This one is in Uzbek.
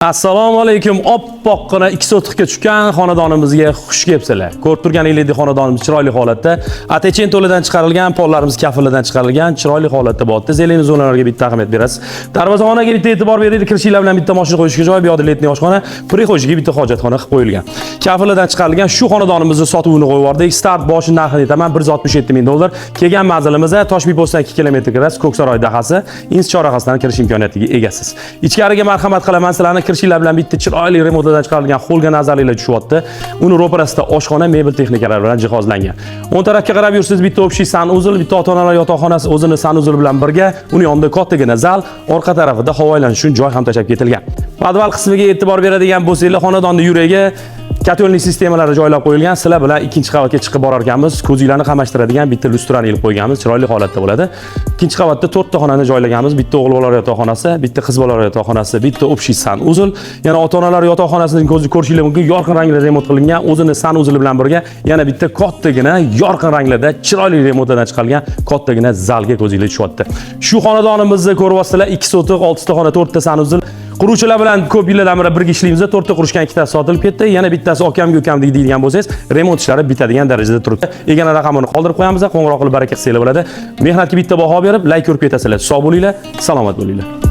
Assalomu alaykum. Oppoqqina 2 sotixga tushgan xonadonimizga xush kelibsizlar. Ko'rib turganingizdek xonadonimiz chiroyli holatda, atechen to'ladan chiqarilgan, pollarimiz kafillardan chiqarilgan, chiroyli holatda bo'ldi. Zeleniy zonalarga bitta ahamiyat berasiz. Darvozaxonaga bitta e'tibor beraylik. Kirishinglar bilan bitta mashina qo'yishga joy, bu yoqda letniy oshxona, prixojga bitta hojatxona qilib qo'yilgan. Kafillardan chiqarilgan shu xonadonimizni sotuvini qo'yib yubordik. Start boshi narxini aytaman, 167 ming dollar. Kelgan manzilimizda Toshbipostdan 2 km kirasiz, Ko'ksaroy dahasi, Inch chorrahasidan kirish imkoniyatiga egasiz. Ichkariga marhamat qilaman sizlarni. Kirishinglar bilan bitta chiroyli remontdan chiqarilgan holga nazarliklar tushyapti. Uni ro'parasida oshxona, mebel texnikalari bilan jihozlangan. O'ng tarafga qarab yursiz, bitta общий sanuzul, bitta ota-onalar yotoqxonasi o'zini sanuzul bilan birga, uning yonida kattagina zal, orqa tarafida havo aylanish uchun joy ham tashab ketilgan. Podval qismiga e'tibor beradigan bo'lsanglar, xonadonning yuragiga katolnik sistemalari joylab qo'yilgan. Sizlar bilan ikkinchi qavatga chiqib borar ekanmiz. Ko'zinglarni qamashtiradigan bitta lustrani ilib qo'yganmiz. Chiroyli holatda bo'ladi. Ikkinchi qavatda 4 ta xonani joylaganmiz. Bitta o'g'il bolalar yotoqxonasi, bitta qiz bolalar yotoqxonasi, bitta общий sanuzul. Yana ota-onalar yotoqxonasining ko'rishingiz mumkin, yorqin rangli remont qilingan, o'zini sanuzuli bilan birga yana bitta kattagina yorqin ranglarda chiroyli remontdan chiqarilgan kattagina zalga ko'zinglar tushyapti. Shu xonadonimizni ko'ryapsizlar, 2 sotiq, 6 ta xona, 4 ta sanuzul. Quruvchilar bilan ko'p yillardan beri birga ishlaymiz. 4 ta qurishgan, 2 tasi sotilib ketdi. Yana bittasi okam-go'kam deydigan bo'lsangiz, remont ishlari bitadigan darajada turibdi. Egana raqamini qoldirib qo'yamiz, qo'ng'iroq qilib baraka qilsanglar bo'ladi. Mehnatga bitta baho berib, like ko'rib ketasizlar. Sog' bo'linglar, salomat bo'linglar.